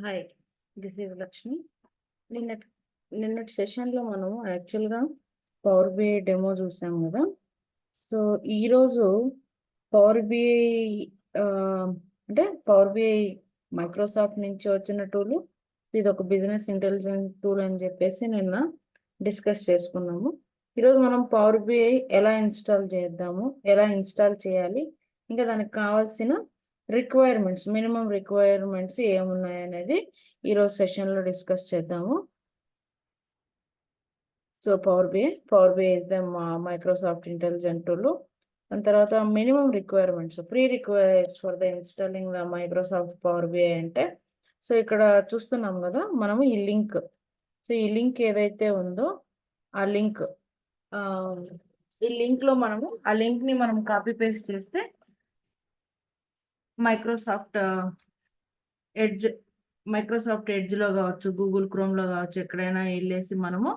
Hi. This is Lakshmi. నిన్నటి నిన్నటి సెషన్‌లో మనం యాక్చువల్‌గా పవర్ బిఐ డెమో చూసాం గదా! సో, ఈరోజు పవర్ బిఐ అంటే పవర్ బిఐ మైక్రోసాఫ్ట్ నుంచి వచ్చిన టూలు. ఇదొక బిజినెస్ ఇంటెలిజెన్స్ టూల్ అని చెప్పేసి నిన్న డిస్కస్ చేసుకున్నాము. ఈరోజు మనం పవర్ బిఐ ఎలా ఇన్‌స్టాల్ చేద్దాము, ఎలా ఇన్‌స్టాల్ చేయాలి, ఇంకా దానికి కావాల్సిన మినిమమ్ రిక్వైర్మెంట్స్ ఏమున్నాయనేది ఈరోజు సెషన్‌లో డిస్కస్ చేద్దాము. So, Power BI is the Microsoft intelligent tool. దాని తర్వాత minimum requirements, pre requires for the installing the Microsoft Power BI అంటే, సో, ఇక్కడ చూస్తున్నాం గదా! మనము ఈ లింక్. సో, ఈ లింక్ ఏదైతే ఉందో ఆ లింక్ ఆహ్, ఈ లింక్‌ని మనం కాపీ పేస్ట్ చేస్తే మైక్రోసాఫ్ట్ ఎడ్జ్ మైక్రోసాఫ్ట్ ఎడ్జ్‌లో గావచ్చు, గూగుల్ క్రోమ్‌లో గావచ్చు, ఎక్కడైనా ఎళ్ళేసి మనము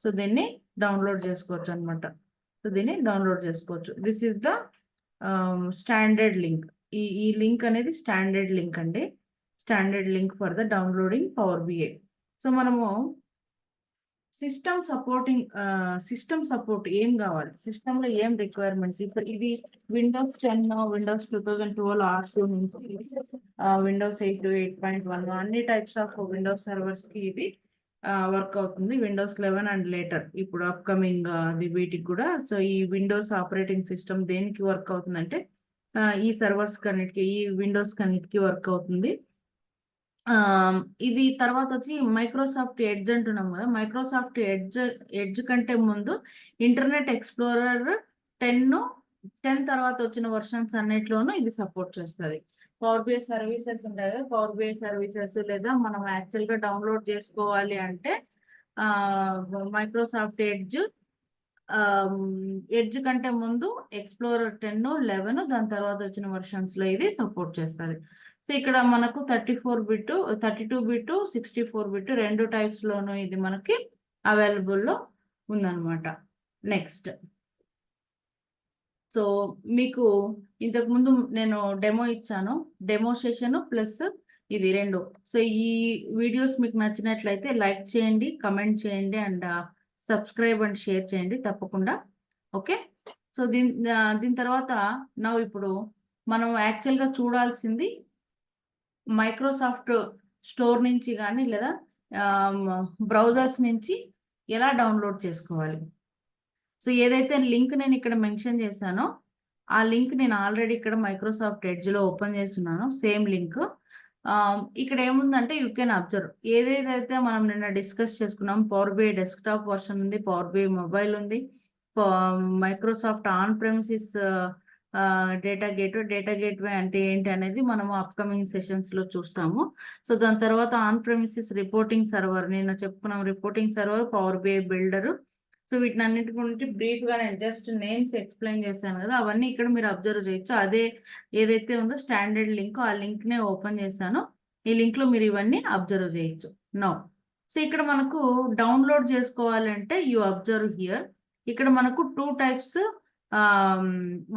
సో, దీన్ని డౌన్‌లోడ్ చేసుకోవచ్చనమాట. సో, దీన్ని డౌన్‌లోడ్ చేసుకోవచ్చు. This is the standard link. ఈ లింక్ అనేది స్టాండర్డ్ లింక్ అండి. Standard link for the downloading Power BI. So, మనము సిస్టమ్ సపోర్ట్ ఏం గావాలి? సిస్టమ్‌లో ఏం రిక్వైర్మెంట్స్? ఇప్పుడు ఇది విండోస్ 10, విండోస్ 2012 R2 నుంచి విండోస్ 8, 8.1 అన్ని టైప్స్ ఆఫ్ విండోస్ సర్వర్స్‌కి ఇది వర్క్ అవుతుంది. విండోస్ 11 అండ్ లేటర్ ఇప్పుడు అప్‌కమింగ్ వీటికి కూడా. సో, ఈ విండోస్ ఆపరేటింగ్ సిస్టమ్ దేనికి వర్క్ అవుతుందంటే ఈ సర్వర్స్ కన్నిటికి, ఈ విండోస్ కన్నిటికి వర్క్ అవుతుంది. ఇది తర్వాతొచ్చి మైక్రోసాఫ్ట్ ఎడ్జ్ అంటున్నాం గదా! మైక్రోసాఫ్ట్ ఎడ్జ్ కంటే ముందు ఇంటర్నెట్ ఎక్స్‌ప్లోరర్ 10 తర్వాత వచ్చిన వెర్షన్స్ అన్నిట్లోనూ ఇది సపోర్ట్ చేస్తది. పవర్ బిఐ సర్వీసెస్ ఉంటాయి గదా! పవర్ బిఐ సర్వీసెస్ లేదా మనం యాక్చువల్‌గా డౌన్‌లోడ్ చేసుకోవాలి అంటే ఆహ్, మైక్రోసాఫ్ట్ ఎడ్జ్ కంటే ముందు ఎక్స్‌ప్లోరర్ 10, 11 దాని తర్వాత వచ్చిన వెర్షన్స్‌లో ఇది సపోర్ట్ చేస్తది. సో, ఇక్కడ మనకు 34 బిట్, 32 బిట్, 64 బిట్ 2 టైప్స్‌లోనూ ఇది మనకి అవైలబుల్‌లో ఉందన్నమాట. నెక్స్ట్. సో, మీకు ఇంతకుముందు నేను డెమో ఇచ్చాను. డెమో సెషన్ ప్లస్ ఇది 2. సో, ఈ వీడియోస్ మీకు నచ్చినట్లయితే లైక్ చేయండి, కమెంట్ చేయండి అండ్ సబ్స్క్రైబ్ అండ్ షేర్ చేయండి తప్పకుండా. ఓకే. సో, దీని తర్వాత ఇప్పుడు మనం యాక్చువల్‌గా చూడాల్సింది మైక్రోసాఫ్ట్ స్టోర్ నుంచి గాని లేదా బ్రౌజర్స్ నుంచి ఎలా డౌన్‌లోడ్ చేసుకోవాలి? సో, ఏదైతే లింక్ నేనిక్కడ మెన్షన్ చేశానో, ఆ లింక్ నేను ఆల్రెడీ ఇక్కడ మైక్రోసాఫ్ట్ ఎడ్జ్‌లో ఓపెన్ చేసున్నాను. Same link. ఇక్కడ ఏముందంటే యూ కెన్ అబ్జర్వ్. ఏదేదైతే మనం నిన్న డిస్కస్ చేసుకున్నాం. పవర్ బిఐ డెస్క్‌టాప్ వర్షన్ ఉంది. పవర్ బిఐ మొబైల్ ఉంది. ప Microsoft on premises data gateway అంటే ఏంటి అనేది మనము అప్‌కమింగ్ సెషన్స్‌లో చూస్తాము. సో, దాని తర్వాత ఆన్ ప్రెమిసెస్ రిపోర్టింగ్ సర్వర్ నిన్న చెప్పుకున్నాం. Reporting server, power BI builder. So, వీటినన్నిటి గురించి బ్రీఫ్‌గా నేను జస్ట్ నేమ్స్ ఎక్స్‌ప్లెయిన్ చేశాను గదా! అవన్నీ ఇక్కడ మీరు అబ్జర్వ్ చేయొచ్చు. అదే ఏదైతే ఉందో స్టాండర్డ్ లింకో ఆ లింక్‌నే ఓపెన్ చేశాను. ఈ లింక్‌లో మీరు ఇవన్నీ అబ్జర్వ్ చేయొచ్చు. నౌ సో, ఇక్కడ మనకు డౌన్‌లోడ్ చేసుకోవాలంటే యూ అబ్జర్వ్ హియర్. ఇక్కడ మనకు 2 టైప్స్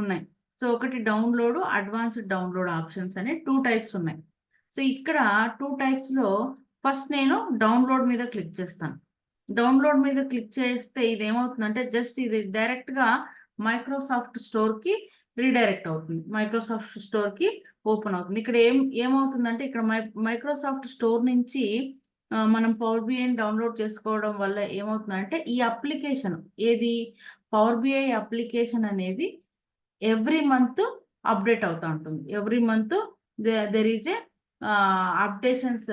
ఉన్నాయి. సో, ఒకటి డౌన్‌లోడ్, అడ్వాన్స్‌డ్ డౌన్‌లోడ్ ఆప్షన్స్ అనే 2 టైప్స్ ఉన్నాయి. సో, ఇక్కడ 2 టైప్స్‌లో ఫస్ట్ నేను డౌన్‌లోడ్ మీద క్లిక్ చేస్తాను. డౌన్‌లోడ్ మీద క్లిక్ చేస్తే ఇదేమవుతుందంటే జస్ట్ ఇది డైరెక్ట్‌గా మైక్రోసాఫ్ట్ స్టోర్‌కి రీడైరెక్ట్ అవుతుంది. మైక్రోసాఫ్ట్ స్టోర్‌కి ఓపెన్ అవుతుంది. ఇక్కడ ఏమవుతుందంటే ఇక్కడ మైక్రోసాఫ్ట్ స్టోర్ నుంచి మనం పవర్ బిఐని డౌన్‌లోడ్ చేసుకోవడం వల్ల ఏమవుతుందంటే ఈ అప్లికేషన్ ఏది పవర్ బిఐ అప్లికేషన్ అనేది ఎవ్రీ మంత్ అప్‌డేట్ అవుతా ఉంటుంది. Every month there is a updations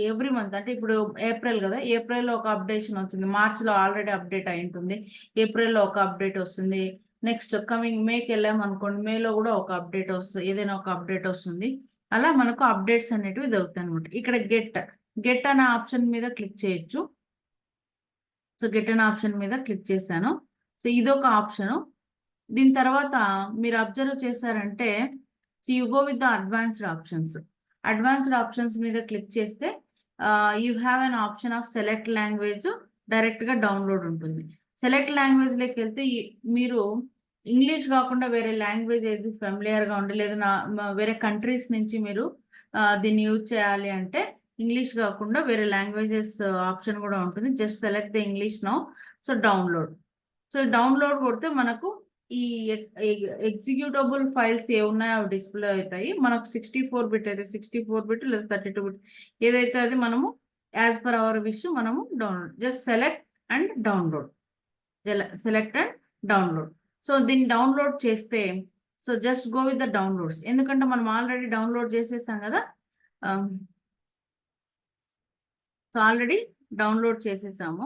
every month అంటే ఇప్పుడు ఏప్రిల్ గదా! ఏప్రిల్‌లో ఒక అప్డేషన్ వచ్చింది. మార్చ్‌లో ఆల్రెడీ అప్డేట్ అయ్యుంటుంది. ఏప్రిల్‌లో ఒక అప్డేట్ వస్తుంది. నెక్స్ట్ కమింగ్ మేకెళ్ళామనుకోండి. మేలో గూడా ఒక అప్డేట్ ఏదైనా ఒక అప్డేట్ వస్తుంది. అలా మనకు అప్డేట్స్ అనేటివి దొరుకుతాయన్నమాట. ఇక్కడ గెట్ అనే ఆప్షన్ మీద క్లిక్ చేయొచ్చు. సో, గెట్ అనే ఆప్షన్ మీద క్లిక్ చేశాను. సో, ఇదొక ఆప్షను. దీని తర్వాత మీరు అబ్జర్వ్ చేశారంటే you go with the advanced options. Advanced options మీద క్లిక్ చేస్తే you have an option of select language డైరెక్ట్‌గా డౌన్‌లోడ్ ఉంటుంది. సెలెక్ట్ లాంగ్వేజ్‌లోకెళ్తే మీరు ఇంగ్లీష్ గాకుండా వేరే లాంగ్వేజ్ ఏది ఫెమిలియర్‌గా ఉండి లేదా వేరే కంట్రీస్ నుంచి మీరు దీన్ని యూజ్ చేయాలి అంటే ఇంగ్లీష్ కాకుండా వేరే లాంగ్వేజెస్ ఆప్షన్ కూడా ఉంటుంది. Just select the English now. So download. So download కొడితే మనకు ఈ ఎగ్జిక్యూటబుల్ ఫైల్స్ ఏ ఉన్నాయో అవి డిస్ప్లే అవుతాయి. మనకు 64 బిట్ అయితే 64 బిట్ లేదా 32 బిట్ ఏదైతే అది మనము యాజ్ పర్ అవర్ విష్ మనము download just select and download. Select and download. So దీన్ని డౌన్లోడ్ చేస్తే so just go with the downloads. ఎందుకంటే మనం ఆల్రెడీ డౌన్లోడ్ చేసేసాం కదా. సో ఆల్రెడీ డౌన్లోడ్ చేసేసాము.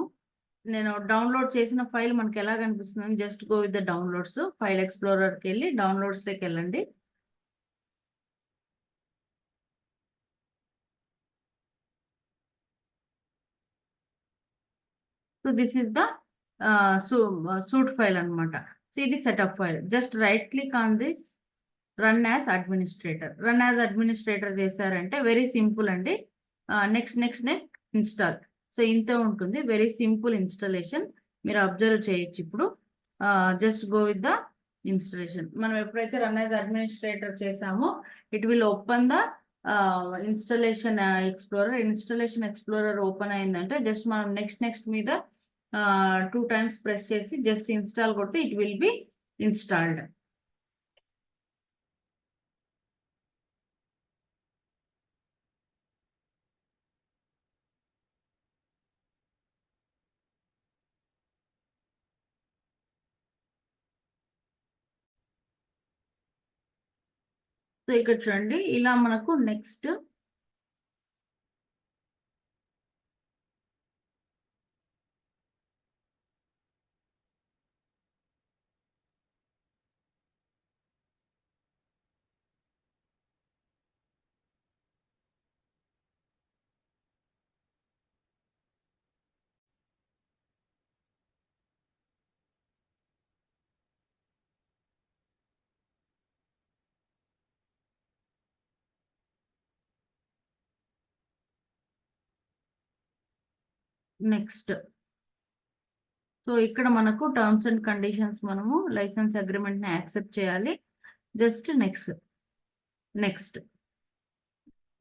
నేను డౌన్లోడ్ చేసిన ఫైల్ మనకి ఎలా కనిపిస్తుంది? Just go with the downloads. File ఎక్స్ప్లోరర్కి వెళ్ళి డౌన్లోడ్స్లోకి వెళ్ళండి. So this is the suite file అనమాట. సో ఇది setup file. Just right click on this run as administrator. Run as administrator చేశారంటే వెరీ సింపుల్ అండి. Next next next install. So ఇంత ఉంటుంది. Very simple installation. మీరు అబ్జర్వ్ చేయొచ్చు. ఇప్పుడు just go with the installation. మనం ఎప్పుడైతే రన్ యాజ్ అడ్మినిస్ట్రేటర్ చేసామో it will open the installation explorer. Installation explorer open అయిందంటే జస్ట్ మనం నెక్స్ట్ నెక్స్ట్ మీద 2 times ప్రెస్ చేసి జస్ట్ ఇన్స్టాల్ కొడితే it will be installed. So ఇక్కడ చూడండి ఇలా మనకు నెక్స్ట్ నెక్స్ట్. సో ఇక్కడ మనకు టర్మ్స్ అండ్ కండిషన్స్ మనము లైసెన్స్ అగ్రిమెంట్ని యాక్సెప్ట్ చేయాలి. జస్ట్ నెక్స్ట్ నెక్స్ట్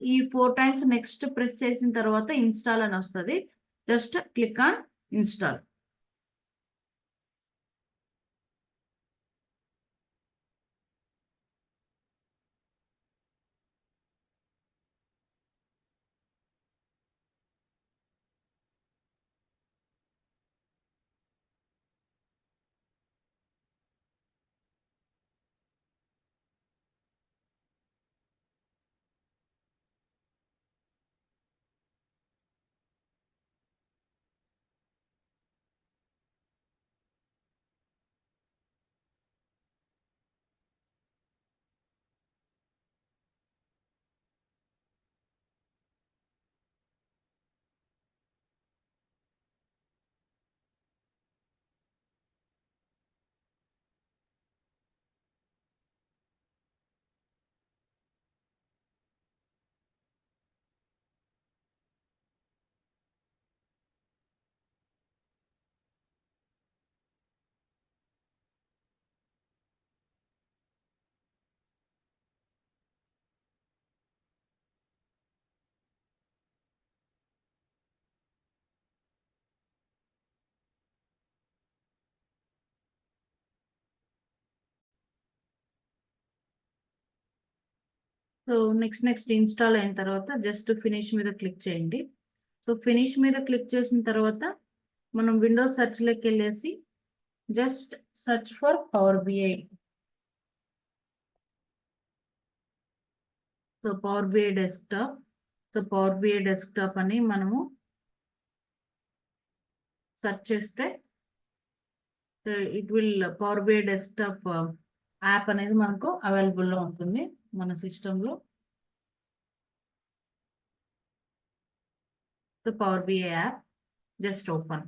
ఈ 4 times నెక్స్ట్ ప్రెస్ చేసిన తర్వాత ఇన్స్టాల్ అని వస్తుంది. Just click on install. So next install అయిన తర్వాత జస్ట్ ఫినిష్ మీద క్లిక్ చేయండి. సో ఫినిష్ మీద క్లిక్ చేసిన తర్వాత మనం విండోస్ సెర్చ్లోకి వెళ్ళేసి just search for Power BI. So Power BI desktop. So Power BI desktop అని మనము సెర్చ్ చేస్తే it will Power BI desktop app అనేది మనకు అవైలబుల్లో ఉంటుంది మన సిస్టంలో. So Power BI app just open.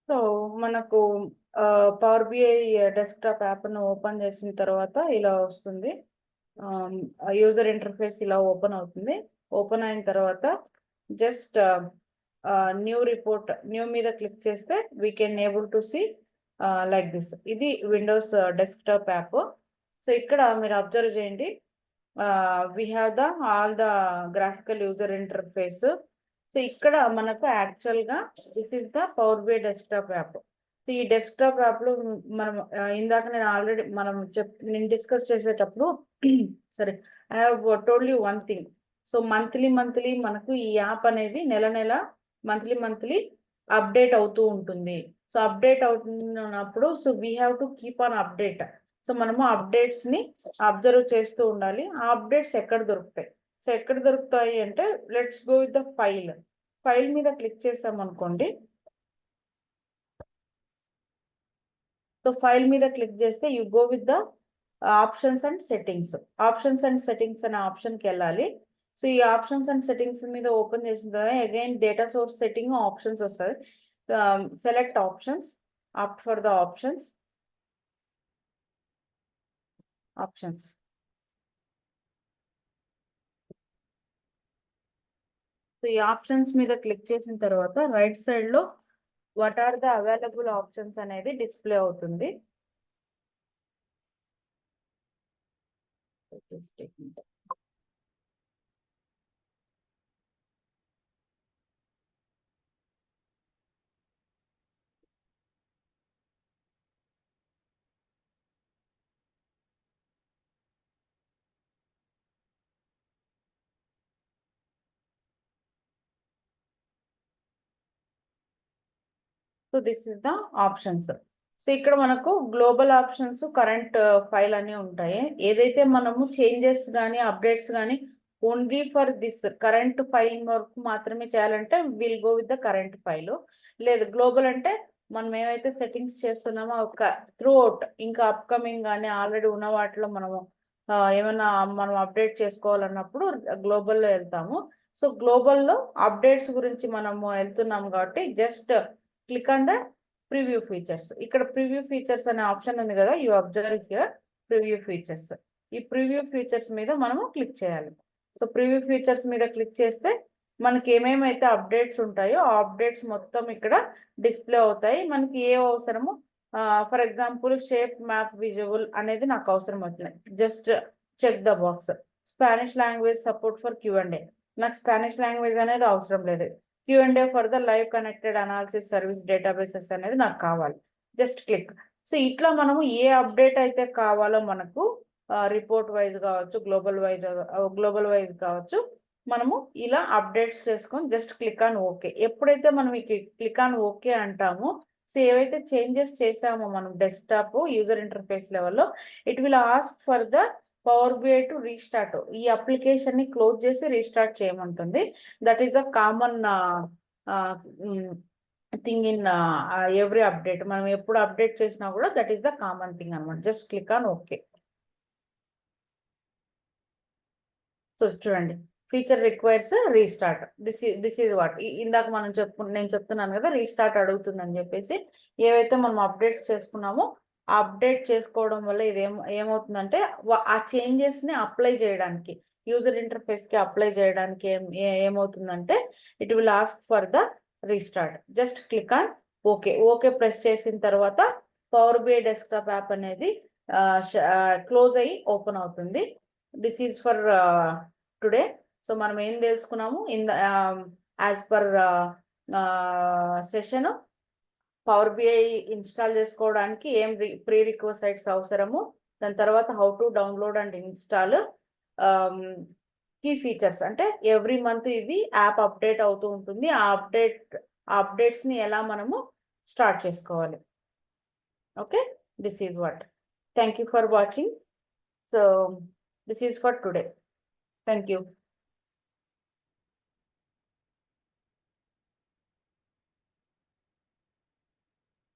So మనకు పవర్ బిఐ డెస్క్టాప్ యాప్ను ఓపెన్ చేసిన తర్వాత ఇలా వస్తుంది. యూజర్ ఇంటర్ఫేస్ ఇలా ఓపెన్ అవుతుంది. ఓపెన్ అయిన తర్వాత జస్ట్ న్యూ రిపోర్ట్ న్యూ మీద క్లిక్ చేస్తే we can able to see like this. ఇది విండోస్ డెస్క్టాప్ యాప్. సో ఇక్కడ మీరు అబ్జర్వ్ చేయండి, we have the all the graphical user interface. So ఇక్కడ మనకు యాక్చువల్గా this is the power BI desktop app. So ఈ డెస్క్టాప్ యాప్లో మనం ఇందాక నేను ఆల్రెడీ నేను డిస్కస్ చేసేటప్పుడు సరే I have told you one thing. So monthly మనకు ఈ యాప్ అనేది నెల మంత్లీ అప్డేట్ అవుతూ ఉంటుంది. సో అప్డేట్ అవుతున్నప్పుడు so we have to keep on update. So మనము అప్డేట్స్ని అబ్జర్వ్ చేస్తూ ఉండాలి. ఆ అప్డేట్స్ ఎక్కడ దొరుకుతాయి? సో ఎక్కడ దొరుకుతాయి అంటే let's go with the file మీద క్లిక్ చేసాం అనుకోండి. సో ఫైల్ మీద క్లిక్ చేస్తే you go with the options and settings అనే ఆప్షన్కి వెళ్ళాలి. సో ఈ ఆప్షన్స్ అండ్ సెట్టింగ్స్ మీద ఓపెన్ చేసిన తర్వాత again data source setting options వస్తుంది. Select options, opt for the options. So ఈ ఆప్షన్స్ మీద క్లిక్ చేసిన తర్వాత రైట్ సైడ్ లో what are the available options అనేది డిస్ప్లే అవుతుంది. So this is the options. So ఇక్కడ మనకు గ్లోబల్ ఆప్షన్స్, కరెంట్ ఫైల్ అని ఉంటాయి. ఏదైతే మనము చేంజెస్ కానీ అప్డేట్స్ కానీ only for this current file వరకు మాత్రమే చేయాలంటే will go with the current file. లేదు గ్లోబల్ అంటే మనం ఏమైతే సెట్టింగ్స్ చేస్తున్నామో ఒక త్రూ అవుట్ ఇంకా అప్కమింగ్ కానీ ఆల్రెడీ ఉన్న వాటిలో మనము ఏమైనా మనం అప్డేట్ చేసుకోవాలన్నప్పుడు గ్లోబల్లో వెళ్తాము. సో గ్లోబల్లో అప్డేట్స్ గురించి మనము వెళ్తున్నాము కాబట్టి just click on the preview features. ఇక్కడ ప్రివ్యూ ఫీచర్స్ అనే ఆప్షన్ ఉంది కదా, you observe here preview features. ఈ ప్రివ్యూ ఫీచర్స్ మీద మనము క్లిక్ చేయాలి. సో ప్రివ్యూ ఫీచర్స్ మీద క్లిక్ చేస్తే మనకి ఏమేమైతే అప్డేట్స్ ఉంటాయో ఆ అప్డేట్స్ మొత్తం ఇక్కడ డిస్ప్లే అవుతాయి. మనకి ఏ అవసరము, for example shape map visual అనేది నాకు అవసరం అవుతుంది. Just check the box. Spanish language support for Q&A. నాకు స్పానిష్ లాంగ్వేజ్ అనేది అవసరం లేదు. Q&A for the live connected analysis service databases అనేది నాకు కావాలి. Just click. సో ఇట్లా మనము ఏ అప్డేట్ అయితే కావాలో మనకు రిపోర్ట్ వైజ్ కావచ్చు, గ్లోబల్ వైజ్ కావచ్చు, మనము ఇలా అప్డేట్స్ చేసుకొని జస్ట్ క్లిక్ ఆన్ ఓకే. ఎప్పుడైతే మనం క్లిక్ ఆన్ ఓకే అంటామో సో ఏవైతే చేంజెస్ చేసామో మనం డెస్క్టాప్ యూజర్ ఇంటర్ఫేస్ లెవెల్లో it will ask for the power BI to restart. ఈ అప్లికేషన్ ని క్లోజ్ చేసి రీస్టార్ట్ చేయమంటుంది. That is the common thing in every update. మనం ఎప్పుడు అప్డేట్ చేసినా కూడా that is the common thing అనమాట. Just click on okay. So చూడండి, feature requires restart. This is what ఇందాక నేను చెప్తున్నాను కదా రీస్టార్ట్ అడుగుతుందని చెప్పేసి. ఏవైతే మనం అప్డేట్ చేసుకున్నామో అప్డేట్ చేసుకోవడం వల్ల ఇది ఏమవుతుందంటే ఆ చేంజెస్ ని అప్లై చేయడానికి యూజర్ ఇంటర్ఫేస్ కి అప్లై చేయడానికి ఏమవుతుందంటే it will ask for the restart. Just click on okay press చేసిన తర్వాత పవర్ బిఐ డెస్క్టాప్ యాప్ అనేది క్లోజ్ అయ్యి ఓపెన్ అవుతుంది. This is for today. So మనం ఏం తెలుసుకున్నాము as per session, Power BI install చేసుకోవడానికి ఏం ప్రీ రిక్వైర్స్ అవసరము, దాని తర్వాత how to download and install, key features అంటే ఎవ్రీ మంత్ ఇది యాప్ అప్డేట్ అవుతూ ఉంటుంది. ఆ అప్డేట్స్ ని ఎలా మనము స్టార్ట్ చేసుకోవాలి. Okay, this is what. Thank you for watching. So this is for today. Thank you.